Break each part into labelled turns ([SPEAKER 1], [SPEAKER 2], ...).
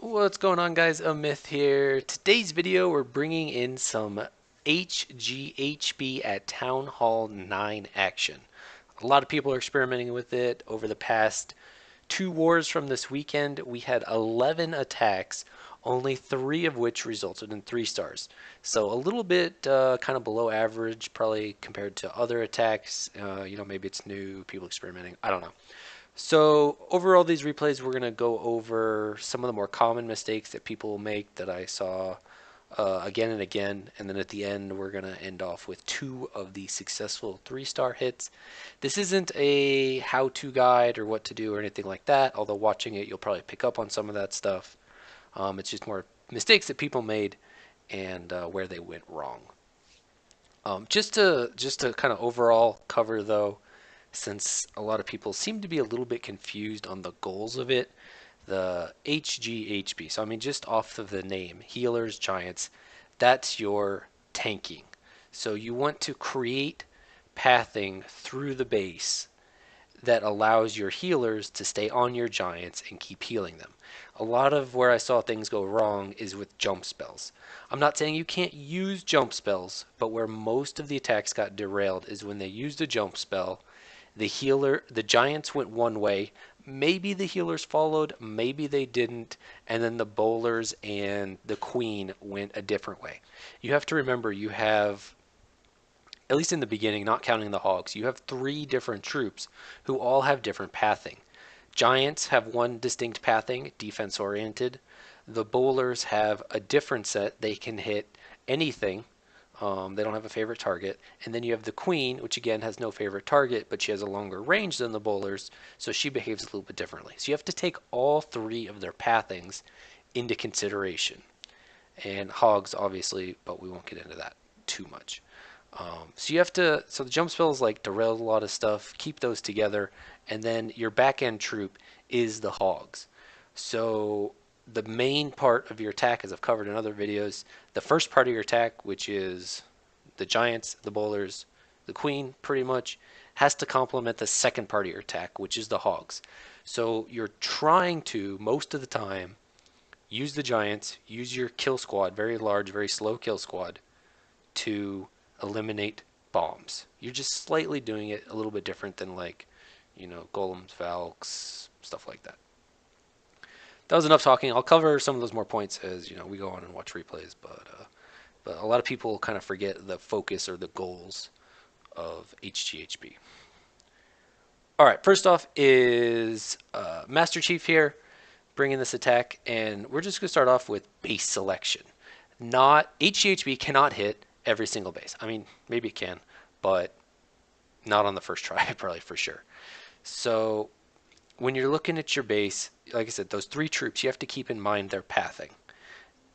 [SPEAKER 1] What's going on, guys? A Myth here. Today's video, we're bringing in some HGHB at Town Hall 9 action. A lot of people are experimenting with it. Over the past two wars from this weekend, we had 11 attacks, only 3 of which resulted in 3 stars. So a little bit kind of below average, probably compared to other attacks. Maybe it's new, people experimenting. I don't know. So overall, these replays, we're going to go over some of the more common mistakes that people make that I saw again and again. And then at the end, we're going to end off with 2 of the successful 3-star hits. This isn't a how-to guide or what to do or anything like that, although watching it, you'll probably pick up on some of that stuff. It's just more mistakes that people made and where they went wrong. Just to kind of overall cover, though, since a lot of people seem to be a little bit confused on the goals of it, the HGHB. So I mean, just off of the name, healers, giants, that's your tanking. So you want to create pathing through the base that allows your healers to stay on your giants and keep healing them. A lot of where I saw things go wrong is with jump spells. I'm not saying you can't use jump spells, but where most of the attacks got derailed is when they used a jump spell, the giants went one way, maybe the healers followed, maybe they didn't, and then the bowlers and the queen went a different way. You have to remember, you have, at least in the beginning, not counting the hogs, you have 3 different troops who all have different pathing. Giants have one distinct pathing, defense oriented. The bowlers have a different set. They can hit anything. They don't have a favorite target. And then you have the queen, which again has no favorite target, but she has a longer range than the bowlers, so she behaves a little bit differently. So you have to take all 3 of their pathings into consideration. And hogs, obviously, but we won't get into that too much. So the jump spells like derail a lot of stuff, keep those together, and then your back end troop is the hogs. So the main part of your attack, as I've covered in other videos, the first part of your attack, which is the giants, the bowlers, the queen, pretty much, has to complement the second part of your attack, which is the hogs. So you're trying to, most of the time, use the giants, use your kill squad, very large, very slow kill squad, to eliminate bombs. You're just slightly doing it a little bit different than golems, valks, stuff like that. That was enough talking. I'll cover some of those more points as we go on and watch replays, but a lot of people kind of forget the focus or the goals of HGHB. All right, first off is Master Chief here, bringing this attack, and we're just going to start off with base selection. Not HGHB cannot hit every single base. I mean, maybe it can, but not on the first try, probably for sure. So when you're looking at your base, like I said, those 3 troops, you have to keep in mind their pathing.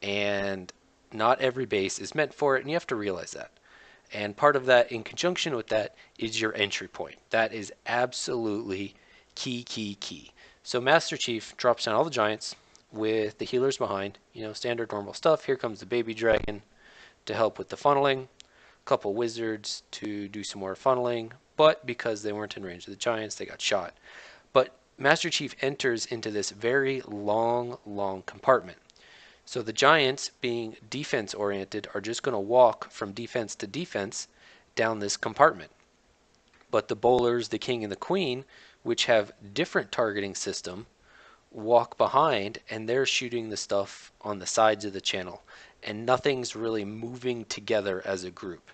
[SPEAKER 1] And not every base is meant for it, and you have to realize that. And part of that, in conjunction with that, is your entry point. That is absolutely key. So Master Chief drops down all the giants with the healers behind, standard normal stuff. Here comes the baby dragon to help with the funneling, a couple wizards to do some more funneling, but because they weren't in range of the giants, they got shot. But Master Chief enters into this very long compartment. So the giants, being defense oriented, are just going to walk from defense to defense down this compartment. But the bowlers, the king and the queen, which have different targeting system, walk behind, and they're shooting the stuff on the sides of the channel, and nothing's really moving together as a group.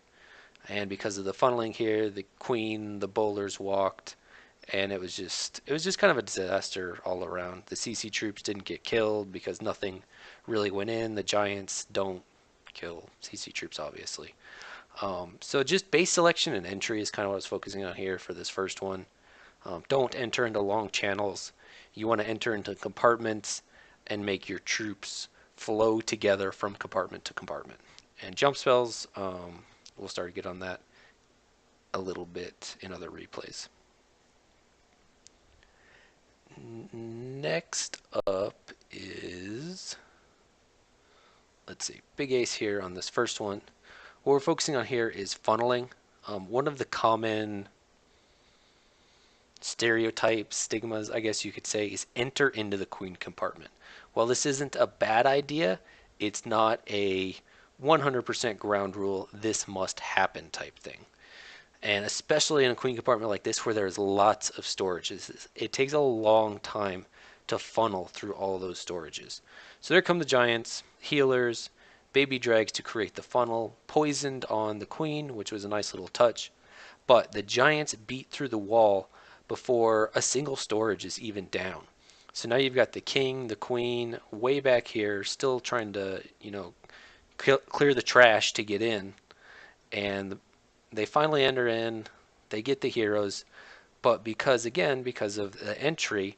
[SPEAKER 1] And because of the funneling here, the queen, the bowlers walked, and it was just kind of a disaster all around. The CC troops didn't get killed because nothing really went in. The giants don't kill CC troops, obviously. So just base selection and entry is kind of what I was focusing on here for this first one. Don't enter into long channels. You want to enter into compartments and make your troops flow together from compartment to compartment. And jump spells, we'll start to get on that a little bit in other replays. Next up is, let's see, big ace here on this first one. What we're focusing on here is funneling. One of the common stereotypes, stigmas, I guess you could say, is enter into the queen compartment. While this isn't a bad idea, it's not a 100% ground rule, this must happen type thing. And especially in a queen compartment like this where there's lots of storages, it takes a long time to funnel through all those storages. So there come the giants, healers, baby drags to create the funnel, poisoned on the queen, which was a nice little touch. But the giants beat through the wall before a single storage is even down. So now you've got the king, the queen, way back here, still trying to, clear the trash to get in. And they finally enter in, they get the heroes, but because of the entry,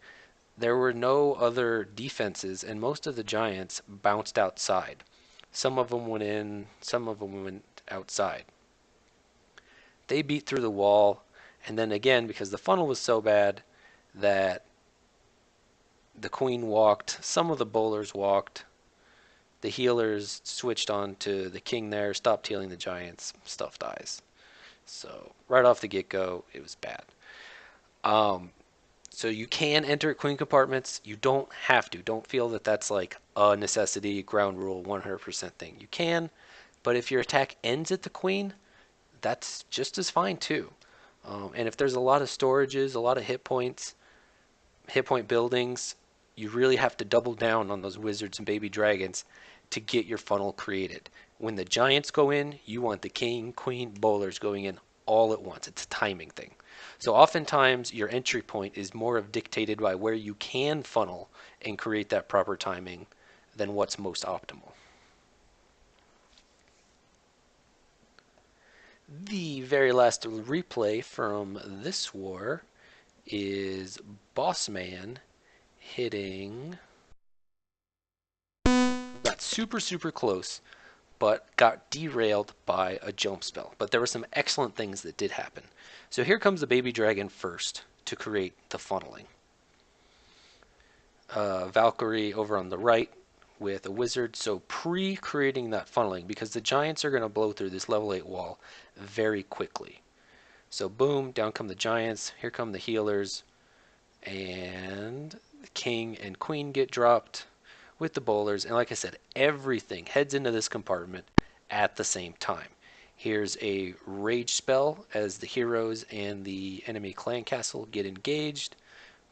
[SPEAKER 1] there were no other defenses, and most of the giants bounced outside. Some of them went in, some of them went outside. They beat through the wall, and then again, because the funnel was so bad that the queen walked, some of the bowlers walked, the healers switched on to the king there, stopped healing the giants, stuff dies. So right off the get-go, it was bad. So you can enter queen compartments. You don't have to. Don't feel that that's like a necessity, ground rule, 100% thing. You can, but if your attack ends at the queen, that's just as fine too. And if there's a lot of storages, a lot of hit point buildings, you really have to double down on those wizards and baby dragons to get your funnel created. When the giants go in, you want the king, queen, bowlers going in all at once. It's a timing thing. So oftentimes your entry point is more of dictated by where you can funnel and create that proper timing than what's most optimal. The very last replay from this war is Bossman hitting, got super close, but got derailed by a jump spell. But there were some excellent things that did happen. So here comes the baby dragon first to create the funneling. Valkyrie over on the right with a wizard. So pre-creating that funneling, because the giants are going to blow through this level 8 wall very quickly. So boom, down come the giants. Here come the healers. And the king and queen get dropped with the bowlers. And like I said, everything heads into this compartment at the same time. Here's a rage spell as the heroes and the enemy clan castle get engaged.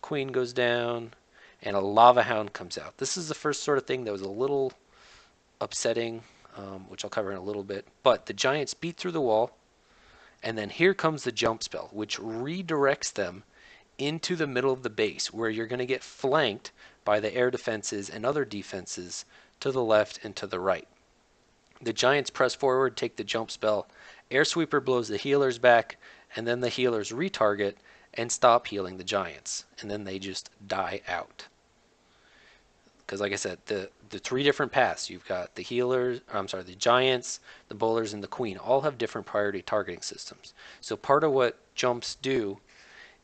[SPEAKER 1] Queen goes down, and a lava hound comes out. This is the first sort of thing that was a little upsetting, which I'll cover in a little bit. But the giants beat through the wall, and then here comes the jump spell, which redirects them into the middle of the base, where you're going to get flanked by the air defenses and other defenses to the left and to the right. The giants press forward, take the jump spell, air sweeper blows the healers back, and then the healers retarget and stop healing the giants, and then they just die out. Because like I said, the three different paths, you've got the giants, the bowlers, and the queen all have different priority targeting systems. So part of what jumps do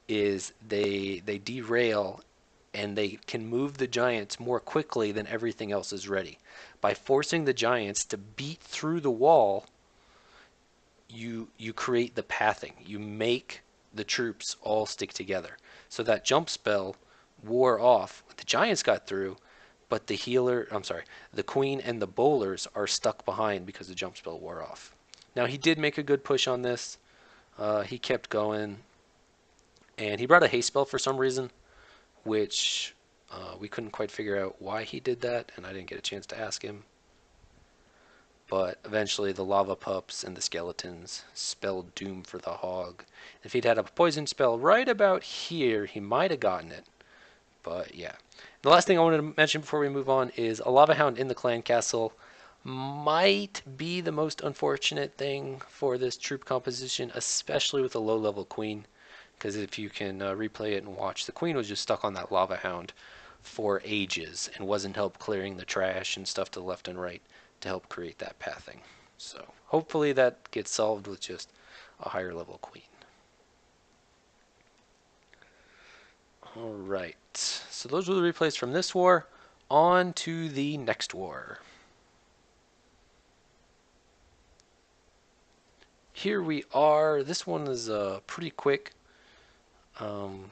[SPEAKER 1] is they derail and they can move the giants more quickly than everything else is ready. By forcing the giants to beat through the wall, you create the pathing. You make the troops all stick together. So that jump spell wore off. The giants got through, but the queen and the bowlers are stuck behind because the jump spell wore off. Now he did make a good push on this. He kept going. And he brought a haste spell for some reason, which we couldn't quite figure out why he did that, and I didn't get a chance to ask him. But eventually the lava pups and the skeletons spelled doom for the hog. If he'd had a poison spell right about here, he might have gotten it. But yeah. The last thing I wanted to mention before we move on is a lava hound in the clan castle might be the most unfortunate thing for this troop composition, especially with a low-level queen. Because if you can replay it and watch, the queen was just stuck on that lava hound for ages and wasn't help clearing the trash and stuff to the left and right to help create that pathing. So hopefully that gets solved with just a higher level queen. All right, so those were the replays from this war. On to the next war. Here we are. This one is pretty quick. um,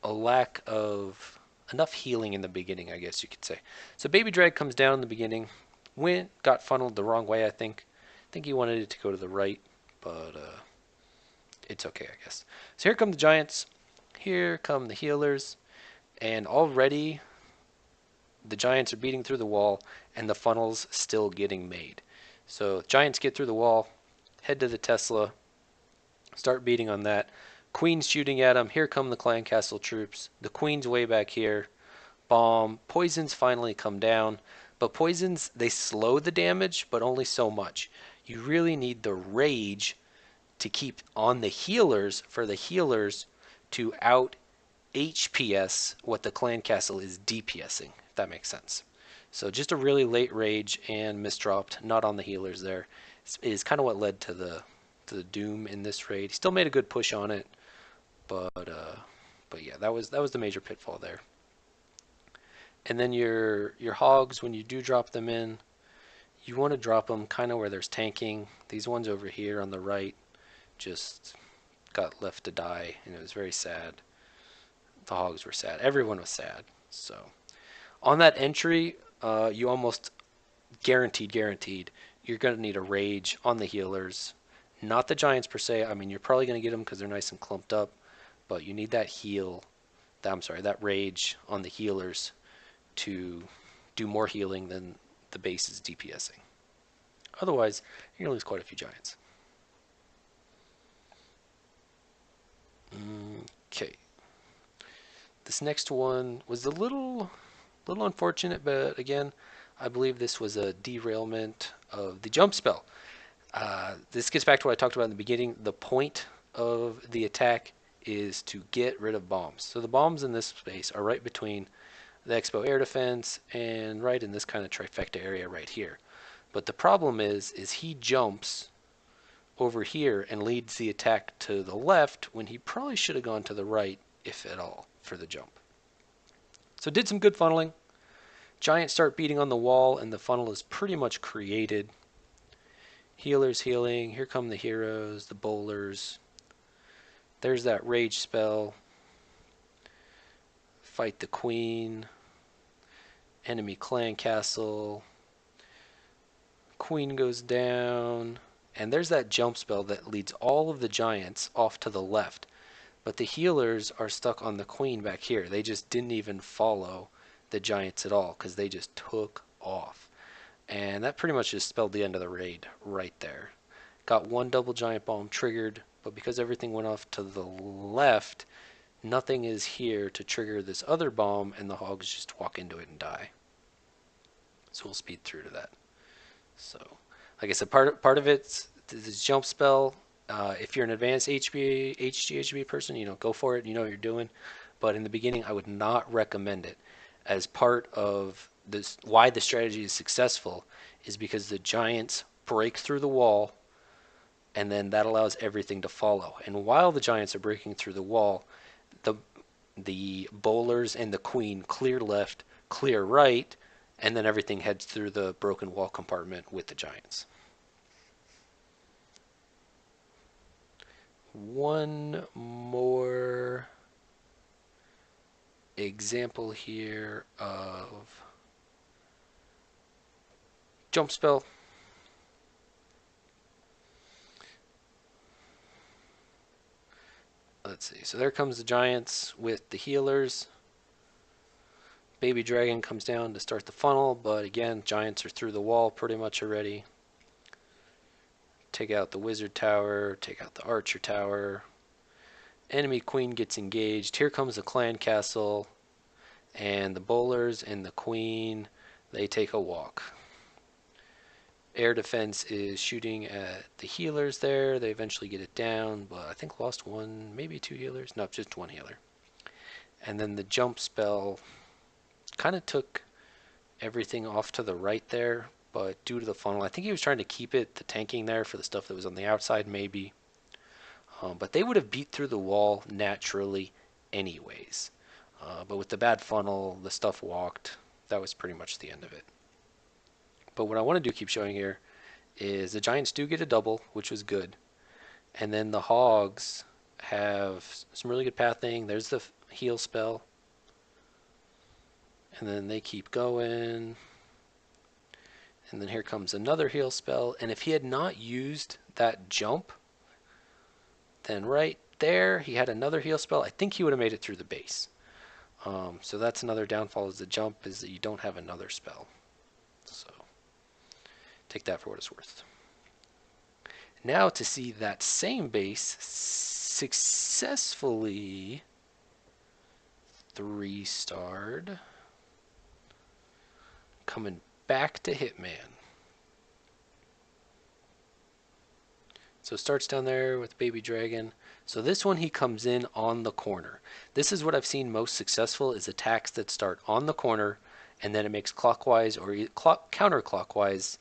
[SPEAKER 1] a lack of enough healing in the beginning, I guess you could say. So Baby Drag comes down in the beginning, got funneled the wrong way, I think. I think he wanted it to go to the right, but it's okay, I guess. So here come the Giants. Here come the healers, and already the Giants are beating through the wall, and the funnel's still getting made. So Giants get through the wall, head to the Tesla, start beating on that. Queen's shooting at him. Here come the Clan Castle troops. The Queen's way back here. Bomb. Poisons finally come down. But poisons, they slow the damage, but only so much. You really need the rage to keep on the healers for the healers to out HPS what the Clan Castle is DPSing, if that makes sense. So just a really late rage and misdropped, not on the healers there, is kind of what led to the doom in this raid. He still made a good push on it, but yeah, that was the major pitfall there. And then your hogs, when you do drop them in, you want to drop them kind of where there's tanking. These ones over here on the right just got left to die, and it was very sad. The hogs were sad. Everyone was sad. So on that entry, you almost guaranteed, you're going to need a rage on the healers. Not the Giants per se. I mean, you're probably going to get them because they're nice and clumped up, but you need that that rage on the healers to do more healing than the base is DPSing. Otherwise, you're going to lose quite a few Giants. Okay. This next one was a little unfortunate, but again, I believe this was a derailment of the jump spell. This gets back to what I talked about in the beginning. The point of the attack is to get rid of bombs. So the bombs in this space are right between the Expo air defense and right in this kind of trifecta area right here. But the problem is he jumps over here and leads the attack to the left when he probably should have gone to the right, if at all, for the jump. So did some good funneling. Giants start beating on the wall, and the funnel is pretty much created. Healers healing. Here come the heroes, the bowlers. There's that rage spell. Fight the queen. Enemy clan castle. Queen goes down. And there's that jump spell that leads all of the Giants off to the left. But the healers are stuck on the queen back here. They just didn't even follow the Giants at all because they just took off. And that pretty much just spelled the end of the raid right there. Got one double giant bomb triggered, but because everything went off to the left, nothing is here to trigger this other bomb, and the hogs just walk into it and die. So we'll speed through to that. So, like I said, part of it's this jump spell. If you're an advanced HGHB person, go for it. You know what you're doing. But in the beginning, I would not recommend it. As part of this, why the strategy is successful is because the Giants break through the wall, and then that allows everything to follow. And while the Giants are breaking through the wall, the bowlers and the queen clear left, clear right, and then everything heads through the broken wall compartment with the Giants. One more example here of jump spell. Let's see. So there comes the Giants with the healers. Baby Dragon comes down to start the funnel, but again, Giants are through the wall pretty much already. Take out the Wizard Tower, take out the Archer Tower. Enemy Queen gets engaged. Here comes the Clan Castle, and the bowlers and the Queen, they take a walk. Air defense is shooting at the healers there. They eventually get it down, but I think lost one, maybe two healers. No, just one healer. And then the jump spell kind of took everything off to the right there, but due to the funnel, I think he was trying to keep the tanking there for the stuff that was on the outside, maybe. But they would have beat through the wall naturally anyways. But with the bad funnel, the stuff walked. That was pretty much the end of it. But what I want to do, keep showing here, is the Giants do get a double, which was good. And then the Hogs have some really good pathing. There's the heal spell. And then they keep going. And then here comes another heal spell. And if he had not used that jump, then right there he had another heal spell. I think he would have made it through the base. So that's another downfall is the jump is that you don't have another spell. So take that for what it's worth. Now to see that same base successfully 3-starred, coming back to Hitman. So it starts down there with Baby Dragon. So this one he comes in on the corner. This is what I've seen most successful is attacks that start on the corner and then it makes clockwise or counterclockwise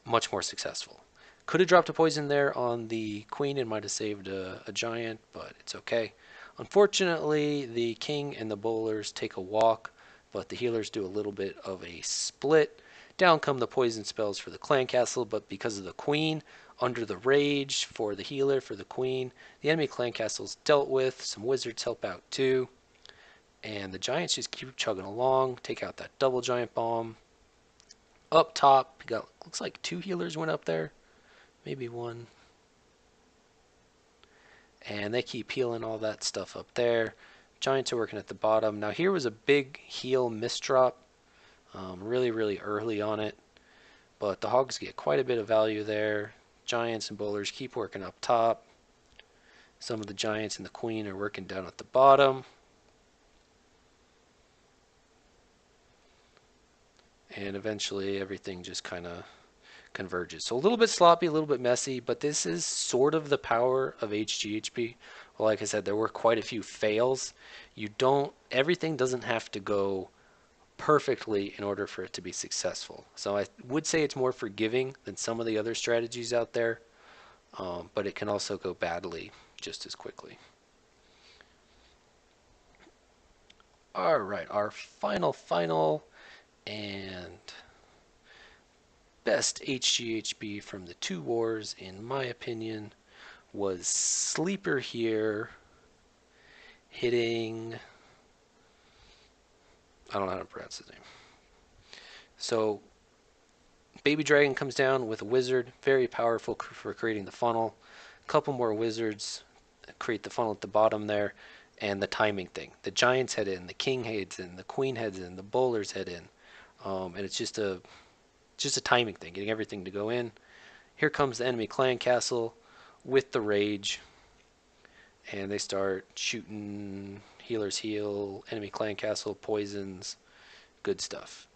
[SPEAKER 1] much more successful. Could have dropped a poison there on the queen and might have saved a giant, but it's okay. Unfortunately, the king and the bowlers take a walk, but the healers do a little bit of a split. Down come the poison spells for the clan castle, but because of the queen, under the rage for the healer, for the queen, the enemy clan castle's dealt with. Some wizards help out too. And the giants just keep chugging along, take out that double giant bomb. Up top, we got, looks like 2 healers went up there. Maybe 1. And they keep healing all that stuff up there. Giants are working at the bottom. Now here was a big heal misdrop. Really early on it. But the hogs get quite a bit of value there. Giants and bowlers keep working up top. Some of the giants and the queen are working down at the bottom. And eventually everything just kind of converges. So a little bit sloppy, a little bit messy, but this is sort of the power of HGHB. Well, like I said, there were quite a few fails. Everything doesn't have to go perfectly in order for it to be successful. So I would say it's more forgiving than some of the other strategies out there, but it can also go badly just as quickly. All right, our final and best HGHB from the 2 wars, in my opinion, was Sleeper here hitting, I don't know how to pronounce his name. So Baby Dragon comes down with a wizard, very powerful for creating the funnel. A couple more wizards create the funnel at the bottom there, and the timing thing. The giants head in, the king heads in, the queen heads in, the bowlers head in, and it's just a timing thing, getting everything to go in. Here comes the enemy clan castle with the rage, and they start shooting. Healers heal, enemy clan castle poisons, good stuff.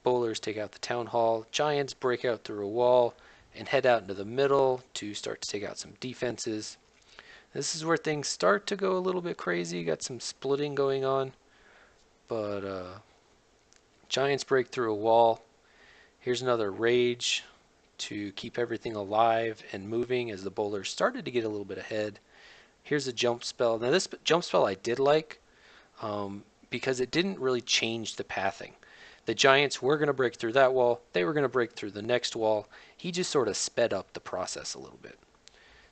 [SPEAKER 1] Bowlers take out the town hall. Giants break out through a wall and head out into the middle to start to take out some defenses. This is where things start to go a little bit crazy. Got some splitting going on, but giants break through a wall. Here's another rage to keep everything alive and moving as the bowlers started to get a little bit ahead. Here's a jump spell. Now this jump spell I did like because it didn't really change the pathing. The giants were going to break through that wall. They were going to break through the next wall. He just sort of sped up the process a little bit.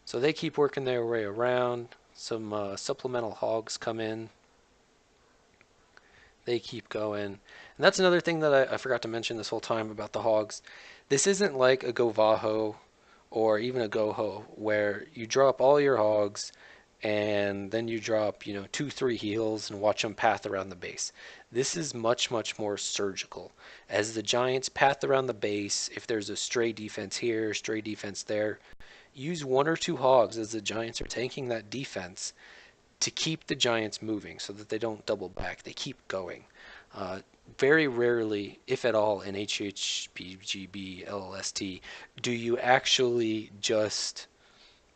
[SPEAKER 1] So they keep working their way around. Some supplemental hogs come in. They keep going. And that's another thing that I forgot to mention this whole time about the hogs. This isn't like a Govaho or even a Goho where you drop all your hogs and then you drop, 2-3 heals and watch them path around the base. This is much more surgical. As the giants path around the base, if there's a stray defense here, stray defense there, use 1 or 2 hogs as the giants are tanking that defense to keep the giants moving so that they don't double back. They keep going. Very rarely, if at all, in HHBGB LLST, do you actually just,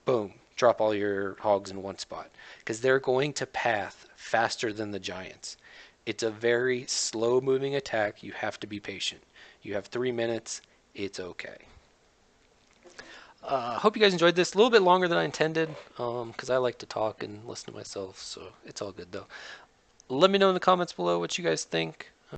[SPEAKER 1] boom, drop all your hogs in one spot. Because they're going to path faster than the giants. It's a very slow moving attack. You have to be patient. You have 3 minutes. It's okay. Hope you guys enjoyed this. A little bit longer than I intended because I like to talk and listen to myself, so it's all good though. Let me know in the comments below what you guys think.